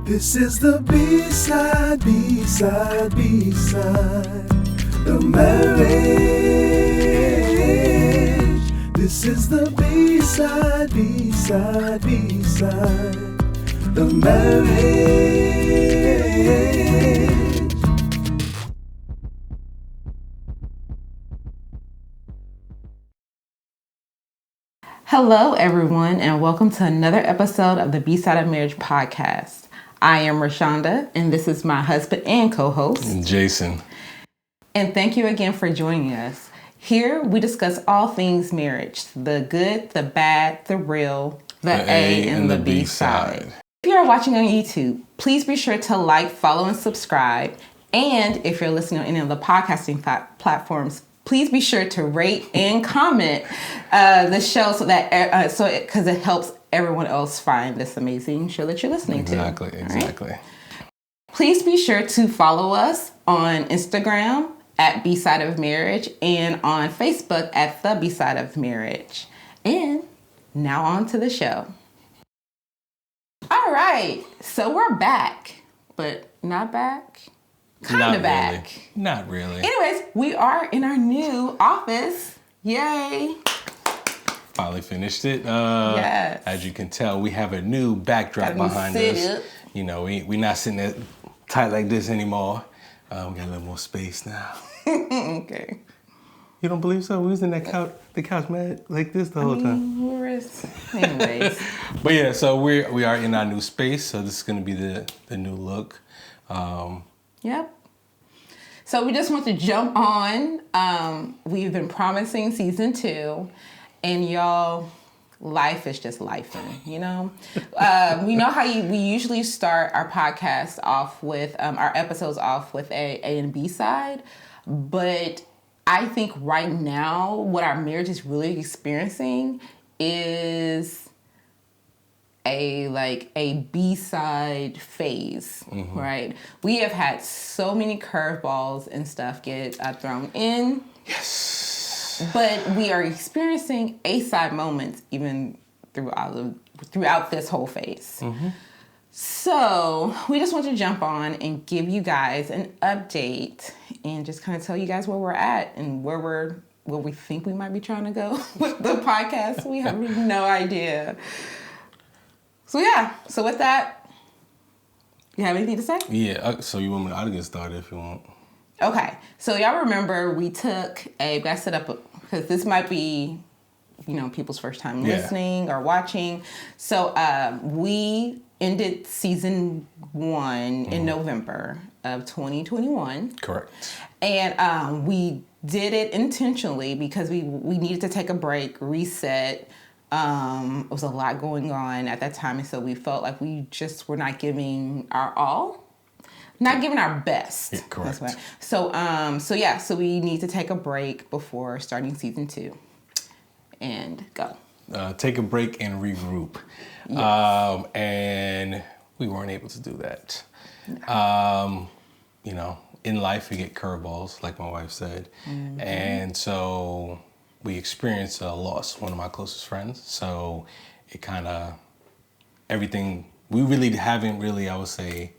This is the B-side, B-side, B-side of marriage. This is the B-side, B-side, B-side of marriage. Hello, everyone, and welcome to another episode of the Bside of Marriage Podcast. I am Rashonda, and this is my husband and co-host, Jason. And thank you again for joining us. Here, we discuss all things marriage, the good, the bad, the real, the A, and the B side. If you are watching on YouTube, please be sure to like, follow, and subscribe. And if you're listening on any of the podcasting platforms, please be sure to rate and comment the show because it helps everyone else find this amazing show that you're listening to. Exactly. Right? Please be sure to follow us on Instagram at Bside of Marriage and on Facebook at the Bside of Marriage. And now on to the show. All right, so we're back, but not back. Kind of back. Really. Not really. Anyways, we are in our new office. Yay. Finally finished it. Yes. As you can tell, we have a new backdrop behind us. You know, we're not sitting there tight like this anymore. We got a little more space now. Okay. You don't believe so? We was in the couch, man, like this the whole time. Anyways. But yeah, so we are in our new space. So this is going to be the new look. Yep. So we just want to jump on. We've been promising season 2, and y'all, life is just lifing, you know? We know how we usually start our podcast off with, our episodes off with A and B side, but I think right now what our marriage is really experiencing is a B-side phase, right? We have had so many curveballs and stuff get thrown in. Yes. But we are experiencing A-side moments even throughout this whole phase. Mm-hmm. So we just want to jump on and give you guys an update and just kind of tell you guys where we're at and where we think we might be trying to go with the podcast. We have no idea. So with that, you have anything to say? Yeah, so you want me to get started if you want. Okay, so y'all remember we got set up, because this might be, people's first time listening or watching. So we ended season 1 in November of 2021. Correct. And we did it intentionally because we needed to take a break, reset. It was a lot going on at that time, and so we felt like we just were not giving our all, not giving our best. Yeah, correct. So we need to take a break before starting season 2, and go. Take a break and regroup. Yes. And we weren't able to do that. No. In life we get curveballs, like my wife said, and so we experienced a loss, one of my closest friends. So it kind of, everything, we really haven't really, I would say,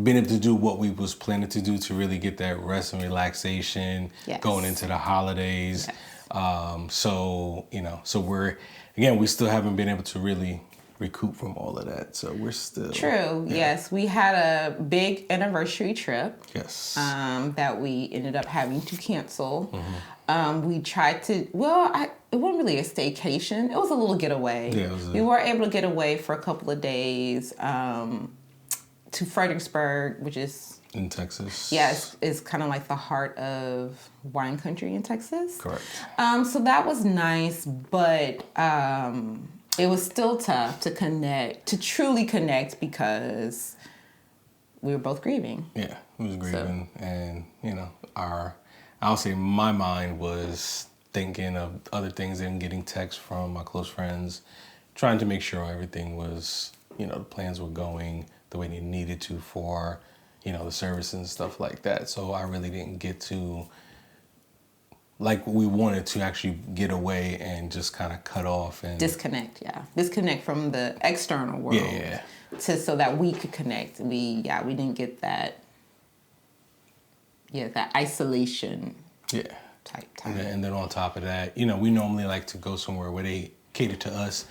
been able to do what we was planning to do to really get that rest and relaxation going into the holidays. Yes. So we still haven't been able to really recoup from all of that. So we're still... True, yes. We had a big anniversary trip. Yes. That we ended up having to cancel. Mm-hmm. We tried to... it wasn't really a staycation. It was a little getaway. Yeah, we were able to get away for a couple of days to Fredericksburg, which is... in Texas. Yes, it's kind of like the heart of wine country in Texas. Correct. So that was nice, but... it was still tough to truly connect, because we were both grieving. Yeah, we was grieving. So. And, I'll say my mind was thinking of other things and getting texts from my close friends, trying to make sure everything was, the plans were going the way they needed to for, the service and stuff like that. So I really didn't get to like we wanted to actually get away and just kind of cut off and disconnect from the external world. Yeah. So that we could connect. We didn't get that isolation. Yeah. Type time. And then on top of that, we normally like to go somewhere where they cater to us,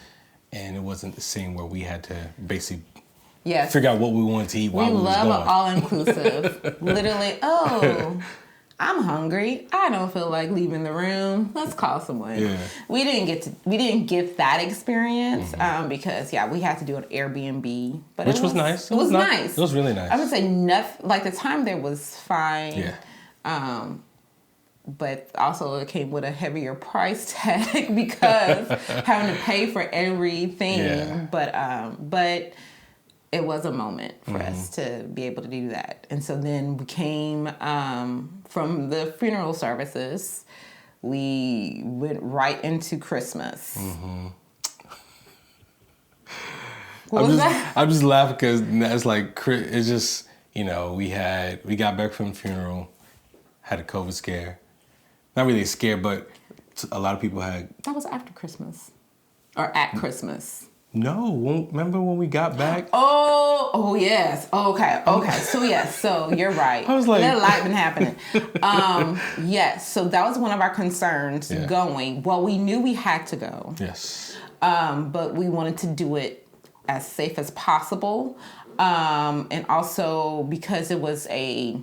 and it wasn't the same where we had to basically figure out what we wanted to eat while we was going. We love all-inclusive. Literally, I'm hungry. I don't feel like leaving the room. Let's call someone. Yeah. We didn't get that experience because we had to do an Airbnb, but which was nice. It was nice. It was really nice. I would say nothing. Like the time there was fine. Yeah. But also it came with a heavier price tag because having to pay for everything. Yeah. But it was a moment for us to be able to do that. And so then we came from the funeral services. We went right into Christmas. What was that? I'm just laughing because it's like, it's just, we got back from the funeral, had a COVID scare. Not really a scare, but a lot of people had. That was after Christmas. Or at Christmas. No, remember when we got back? Oh yes. Okay. So yes. So you're right. I was like, a lot been happening. Yes. So that was one of our concerns going. Well, we knew we had to go. Yes. But we wanted to do it as safe as possible, and also because it was a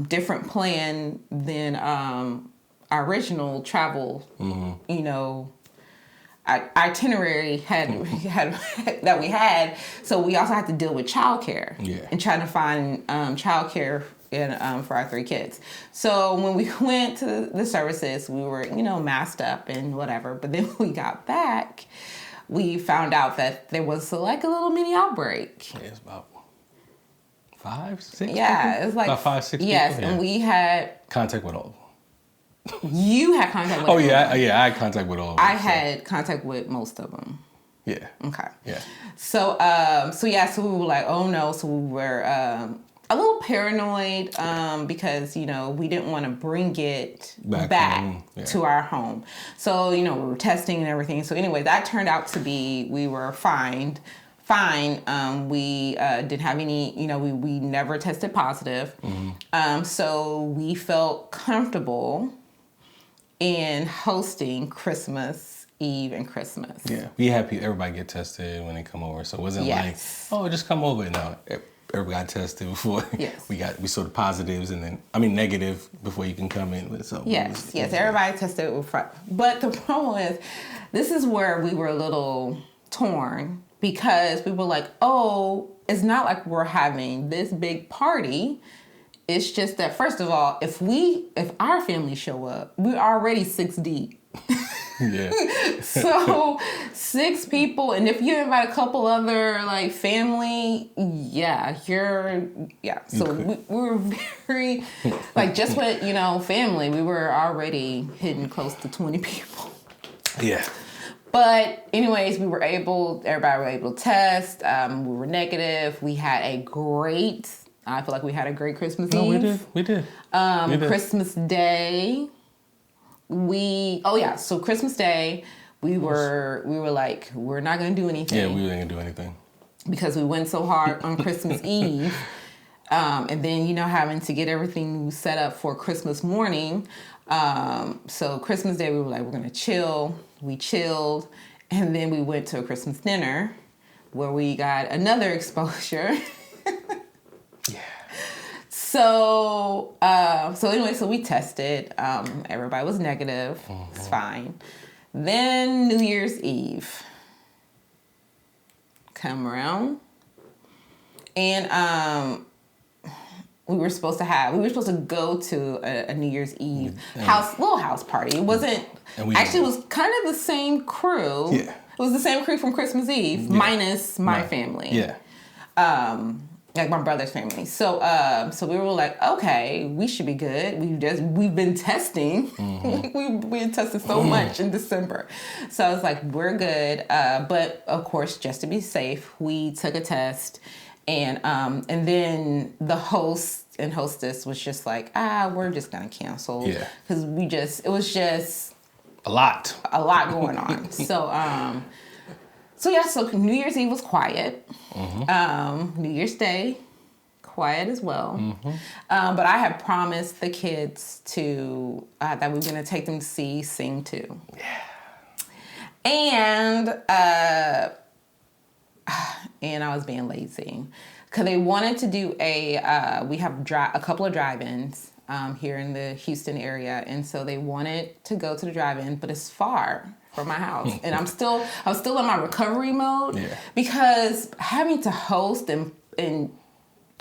different plan than our original travel. Itinerary that we had, so we also had to deal with childcare and trying to find childcare for our 3 kids. So when we went to the services, we were masked up and whatever. But then when we got back, we found out that there was like a little mini outbreak. Yeah, it's about 5, 6. Yeah, people? It's like about 5, 6. Yes, people? And we had contact with all of them. You had contact with I had contact with all of them. I had contact with most of them. Yeah. Okay. Yeah. So we were like, oh no. So we were a little paranoid because, we didn't want to bring it back to our home. So, we were testing and everything. So anyway, that turned out to be, we were fine. We didn't have any, we never tested positive. So we felt comfortable in hosting Christmas Eve and Christmas. Yeah, we had everybody get tested when they come over, so it wasn't like, just come over. No, everybody got tested before. Yes. we saw the positives and then negative before you can come in. So yes, everybody tested with front. But the problem is, this is where we were a little torn because we were like, oh, it's not like we're having this big party. It's just that, first of all, if our family show up, we're already 6 deep. Yeah. So 6 people, and if you invite a couple other like family, So we were very like just with family, we were already hitting close to 20 people. Yeah. But anyways, everybody were able to test. We were negative. We had I feel like we had a great Christmas Eve. We did. Christmas Day, so Christmas Day, we were like, we're not going to do anything. Yeah, we weren't going to do anything. Because we went so hard on Christmas Eve. And then, having to get everything set up for Christmas morning. So Christmas Day, we were like, we're going to chill. We chilled. And then we went to a Christmas dinner where we got another exposure. Yeah. So anyway, we tested. Everybody was negative. It's fine. Then New Year's Eve come around, and we were supposed to go to a New Year's Eve little house party. It wasn't actually. It was kind of the same crew. Yeah. It was the same crew from Christmas Eve minus my family. Yeah. Like my brother's family. So we were like, okay, we should be good. We've been testing. We've been tested so much in December. So I was like, we're good. But of course, just to be safe, we took a test, and then the host and hostess was just like, we're just gonna cancel. Yeah. Because it was just A lot going on. So New Year's Eve was quiet. New Year's Day, quiet as well. But I had promised the kids that we were going to take them to see Sing 2. Yeah. And I was being lazy. Because they wanted to do we have a couple of drive-ins here in the Houston area. And so they wanted to go to the drive-in, but it's far from my house. And I was still in my recovery mode. Yeah. Because having to host and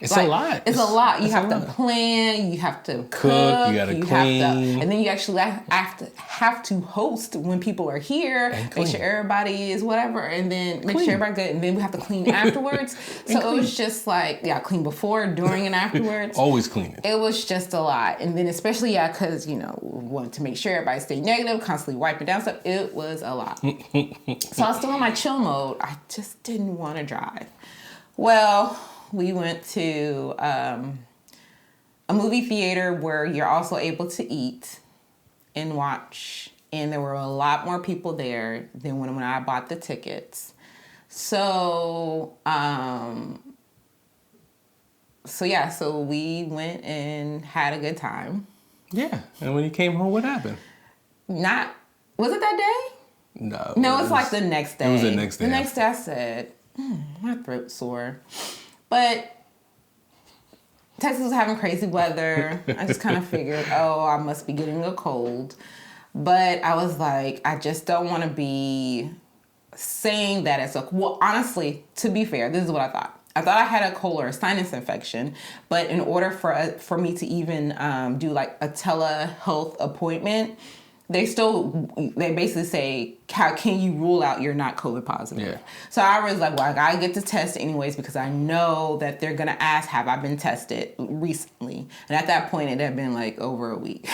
it's a lot. It's a lot. You have to plan. You have to cook. You gotta clean. And then you actually have to host when people are here. Make sure everybody is whatever, and then make sure everybody good. And then we have to clean afterwards. So it was just like clean before, during, and afterwards. Always cleaning. It was just a lot, and then especially because we wanted to make sure everybody stayed negative, constantly wiping down stuff. It was a lot. So I was still in my chill mode. I just didn't want to drive. Well, we went to a movie theater where you're also able to eat and watch. And there were a lot more people there than when I bought the tickets. So we went and had a good time. Yeah. And when you came home, what happened? Was it that day? No. No, it's like the next day. It was the next day. The next day I said, my throat's sore. But Texas was having crazy weather. I just kind of figured, I must be getting a cold. But I was like, I just don't want to be saying that it's honestly, to be fair, this is what I thought. I thought I had a cold or a sinus infection, but in order for me to even do like a telehealth appointment, they basically say, how can you rule out you're not COVID positive? Yeah. So I was like, I gotta get the test anyways because I know that they're gonna ask, have I been tested recently? And at that point, it had been like over a week.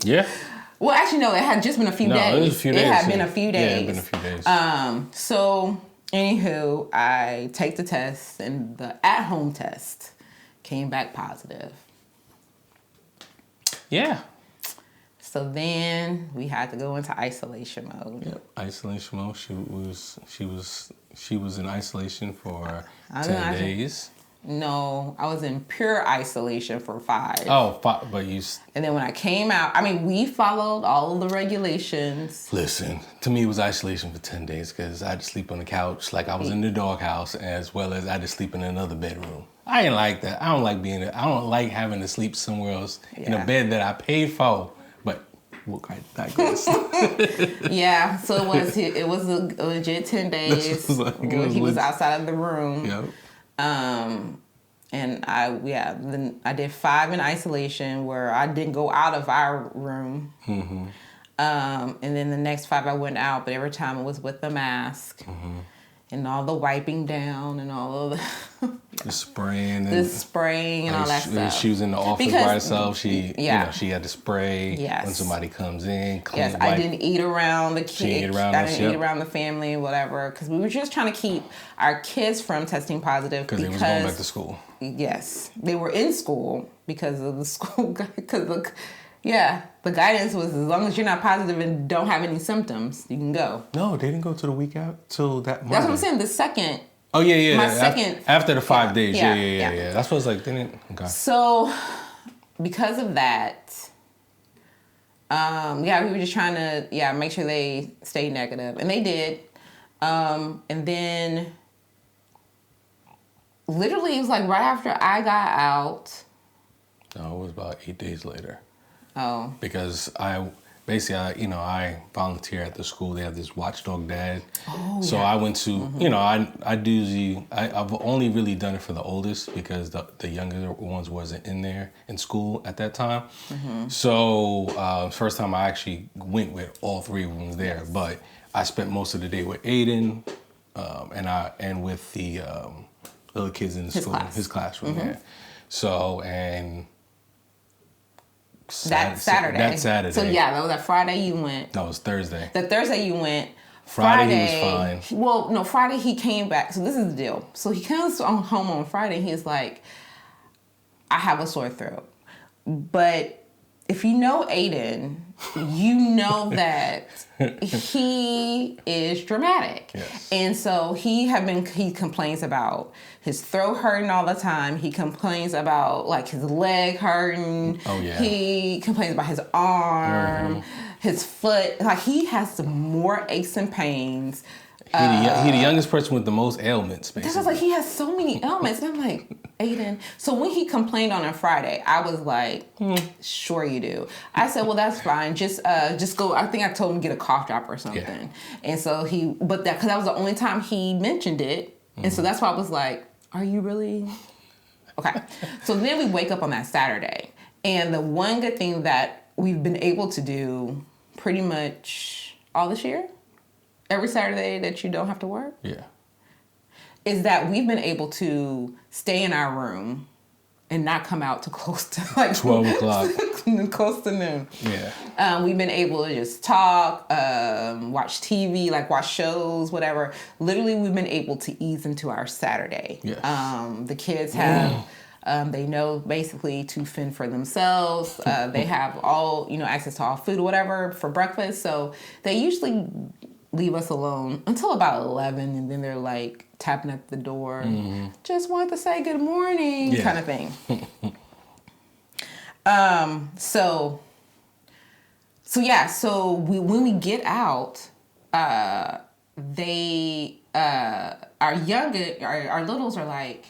Yeah. Well, actually, no, it had just been a few days. It was a few days. It had been a few days. Yeah, it had been a few days. So, anywho, I take the test, and the at-home test came back positive. Yeah. So then we had to go into isolation mode. Yep, isolation mode. She was in isolation for 10 days. No, I was in pure isolation for 5. Oh, but you... And then when I came out, we followed all of the regulations. Listen, to me it was isolation for 10 days because I had to sleep on the couch like I was in the doghouse, as well as I had to sleep in another bedroom. I didn't like that. I don't like being there. I don't like having to sleep somewhere else in a bed that I paid for. But we'll digress. Yeah, so it was a legit 10 days where he was outside of the room. Yep. And then I did 5 in isolation where I didn't go out of our room. Mm-hmm. And then the next 5 I went out, but every time it was with the mask. Mm-hmm. And all the wiping down and all of the spraying and all that stuff. She was in the office by herself. She had to spray when somebody comes in. Yes, I didn't eat around the kids. I didn't eat around the family, whatever, because we were just trying to keep our kids from testing positive because they was going back to school. Yes, they were in school because of the school the guidance was as long as you're not positive and don't have any symptoms, you can go. No, they didn't go to the week out till that Monday. That's what I'm saying. The second. Oh yeah. My second. After the 5 days. Yeah. That's what I was like. They didn't. Okay. So, because of that, we were just trying to make sure they stayed negative, and they did. And then, literally, it was like right after I got out. No, it was about 8 days later. Oh. Because I volunteer at the school. They have this watchdog dad. Oh, so I went to, I've only really done it for the oldest because the younger ones wasn't in there in school at that time. Mm-hmm. So first time I actually went with all 3 of them there. Yes. But I spent most of the day with Aiden and with the other kids in the school, his classroom. Mm-hmm. Yeah. So, and... That Saturday. So that was that Friday you went. No, it was Thursday. The Thursday you went. Friday he was fine. Well, no, Friday he came back. So this is the deal. So he comes home on Friday and he's like, I have a sore throat. But if you know Aiden, you know that he is dramatic. Yes. And so he complains about his throat hurting all the time. He complains about like his leg hurting. Oh yeah. He complains about his arm, his foot. Like he has some more aches and pains. He the youngest person with the most ailments, basically. This was like, he has so many ailments. And I'm like, Aiden. So when he complained on a Friday, I was like, sure you do. I said, well, that's fine. Just go. I think I told him to get a cough drop or something. Yeah. And so because that was the only time he mentioned it. And so that's why I was like, are you really? Okay. So then we wake up on that Saturday. And the one good thing that we've been able to do pretty much all this year, every Saturday that you don't have to work, is that we've been able to stay in our room and not come out to close to like 12 o'clock. Close to noon. Yeah. We've been able to just talk, watch TV, like watch shows, whatever. Literally, we've been able to ease into our Saturday. Yes. The kids have... they know basically to fend for themselves. They have all, access to all food or whatever for breakfast. So they usually leave us alone until about 11, and then they're like tapping at the door. Just want to say good morning, kind of thing. So when we get out, our littles are like,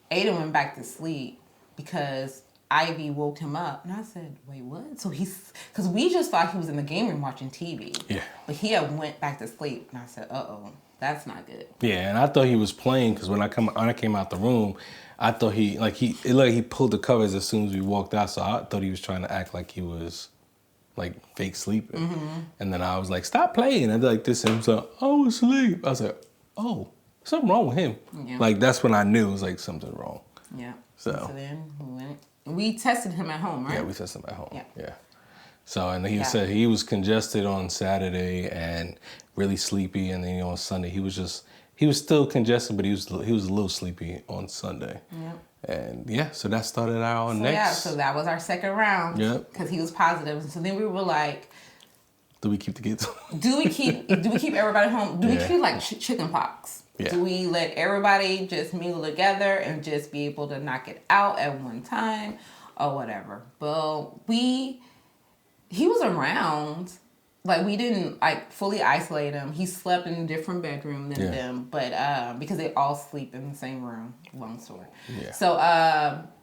Aiden went back to sleep because Ivy woke him up. And I said, wait, what? So because we just thought he was in the game room watching TV. Yeah. But he had went back to sleep. And I said, uh-oh, that's not good. Yeah, and I thought he was playing because when I came out the room, I thought he pulled the covers as soon as we walked out. So I thought he was trying to act like he was like fake sleeping. And then I was like, stop playing. And like this, and he was like, I was asleep. I was like, oh. Something wrong with him. Yeah. Like, that's when I knew it was like something wrong. Yeah. So then we tested him at home, right? Yeah, we tested him at home. Yeah. So, and he said he was congested on Saturday and really sleepy. And then on Sunday, he was still congested, but he was a little sleepy on Sunday. Yeah. And so that started our next. Yeah, so that was our second round. Yep. Because he was positive. And so then we were like, do we keep the kids? do we keep everybody home? Do we treat like chicken pox? Yeah. Do we let everybody just mingle together and just be able to knock it out at one time or whatever? Well, he was around. Like, we didn't like fully isolate him. He slept in a different bedroom than them, but because they all sleep in the same room. Long story. Yeah. So,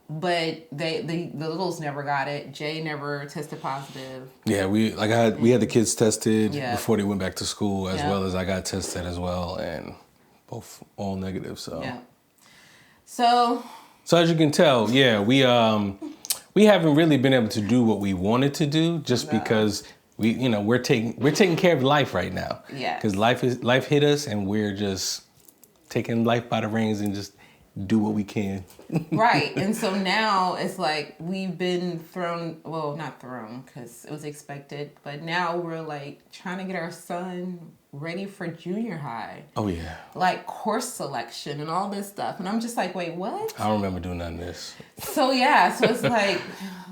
but the littles never got it. Jay never tested positive. Yeah, we had the kids tested before they went back to school, as well as I got tested as well, and both all negative. So So as you can tell, we haven't really been able to do what we wanted to do just because we're taking care of life right now. Yeah. Because life hit us, and we're just taking life by the reins and just do what we can. Right. And so now it's like we've been not thrown because it was expected, but now we're like trying to get our son ready for junior high. Oh, yeah. Like course selection and all this stuff. And I'm just like, wait, what? I don't remember doing none of this. So it's like,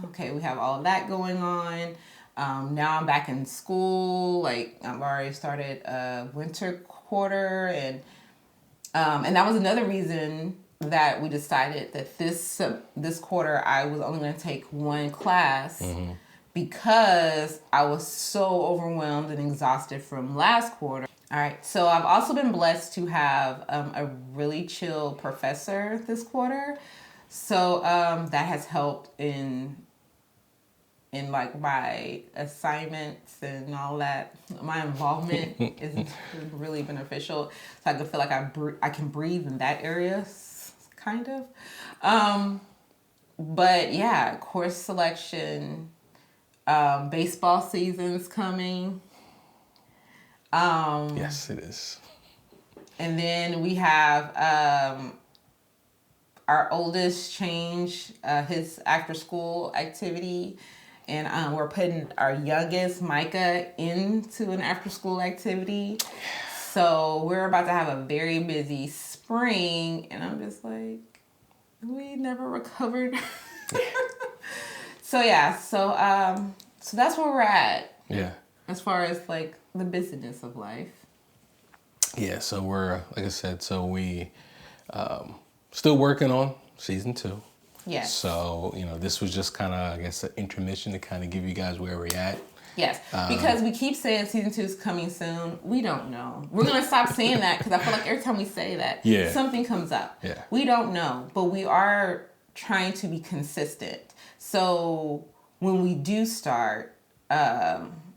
okay, we have all of that going on. Now I'm back in school. Like, I've already started winter quarter, and that was another reason that we decided that this quarter I was only going to take one class because I was so overwhelmed and exhausted from last quarter. All right, so I've also been blessed to have a really chill professor this quarter. So that has helped in like my assignments and all that. My involvement is really beneficial. So I can feel like I can breathe in that area, kind of. But yeah, course selection, baseball season's coming. Yes, it is. And then we have our oldest change his after school activity. And we're putting our youngest, Micah, into an after-school activity. So we're about to have a very busy spring. And I'm just like, we never recovered So that's where we're at. Yeah. As far as like the busyness of life. Yeah, so we're, like I said, we still working on season 2. Yes. So, this was just kind of, I guess, an intermission to kind of give you guys where we're at. Yes, because we keep saying season 2 is coming soon. We don't know. We're going to stop saying that because I feel like every time we say that, something comes up. Yeah. We don't know, but we are trying to be consistent. So when we do start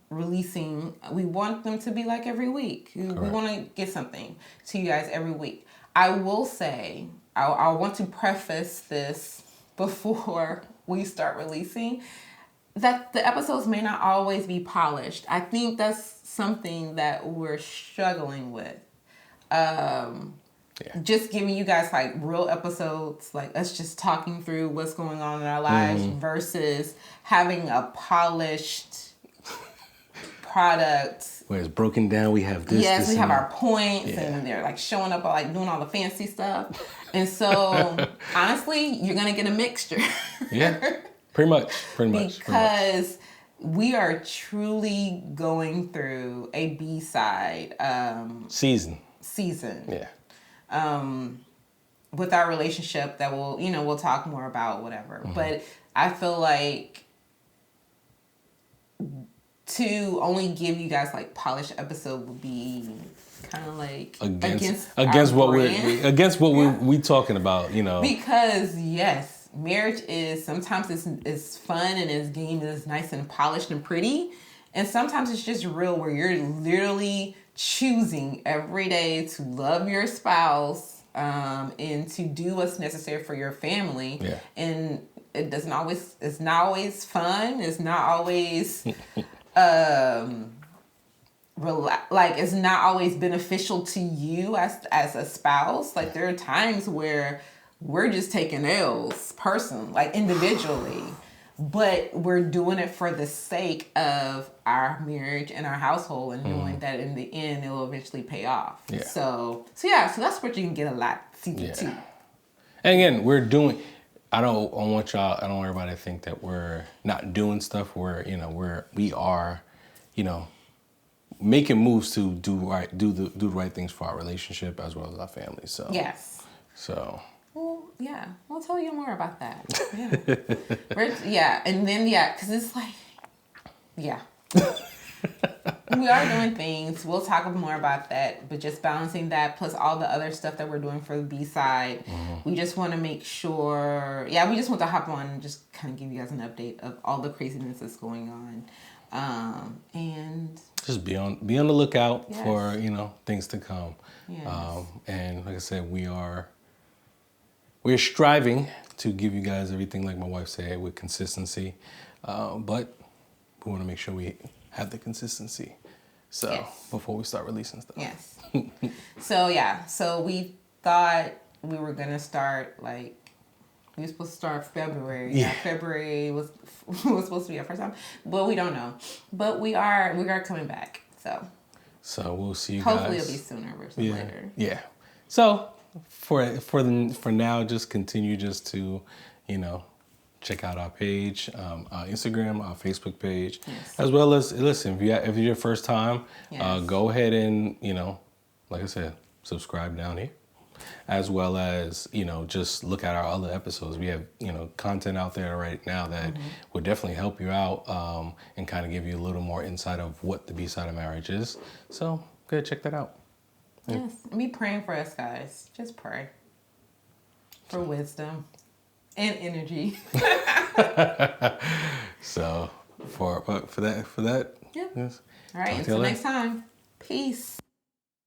releasing, we want them to be like every week. Correct. We want to get something to you guys every week. I will say, I want to preface this before we start releasing, that the episodes may not always be polished. I think that's something that we're struggling with. Just giving you guys like real episodes, like us just talking through what's going on in our lives versus having a polished product. Where it's broken down, we have this. Yes, we have our points and they're like showing up like doing all the fancy stuff. And so honestly, you're going to get a mixture. Yeah. Pretty much. Because we are truly going through a B-side season. Yeah. With our relationship that we'll talk more about, whatever. But I feel like to only give you guys like polished episode would be kind of like against what we talking about, Because yes, marriage is sometimes it's fun and it's game is nice and polished and pretty, and sometimes it's just real where you're literally choosing every day to love your spouse and to do what's necessary for your family. Yeah. And it's not always fun. It's not always it's not always beneficial to you as a spouse. Like there are times where we're just taking L's individually, but we're doing it for the sake of our marriage and our household and knowing that in the end it'll eventually pay off. Yeah. So that's what you can get a lot season 2. And again, we're doing. I don't want everybody to think that we're not doing stuff. We are, making moves to do the right things for our relationship as well as our family. So yes. So. Well, yeah, we'll tell you more about that. Yeah. And then because it's like, we are doing things. We'll talk more about that, but just balancing that plus all the other stuff that we're doing for the B-side. We just want to make sure, we just want to hop on and just kind of give you guys an update of all the craziness that's going on. And just be on the lookout for, things to come. Yes. And like I said, we're striving to give you guys everything, like my wife said, with consistency. But we want to make sure we have the consistency. So before we start releasing stuff. Yes. So we thought we were going to start we were supposed to start February. Yeah. February was supposed to be our first time, but we don't know. But we are coming back. So we'll see you hopefully guys. It'll be sooner versus later. Yeah. So for now, just continue just to, check out our page, our Instagram, our Facebook page, as well as listen. If it's your first time, go ahead and like I said, subscribe down here, as well as just look at our other episodes. We have content out there right now that would definitely help you out and kind of give you a little more insight of what the B-side of marriage is. So go ahead, check that out. Yes, and be praying for us, guys. Just pray for wisdom and energy. So for that. Yep. Yes. All right. Until next time. Peace.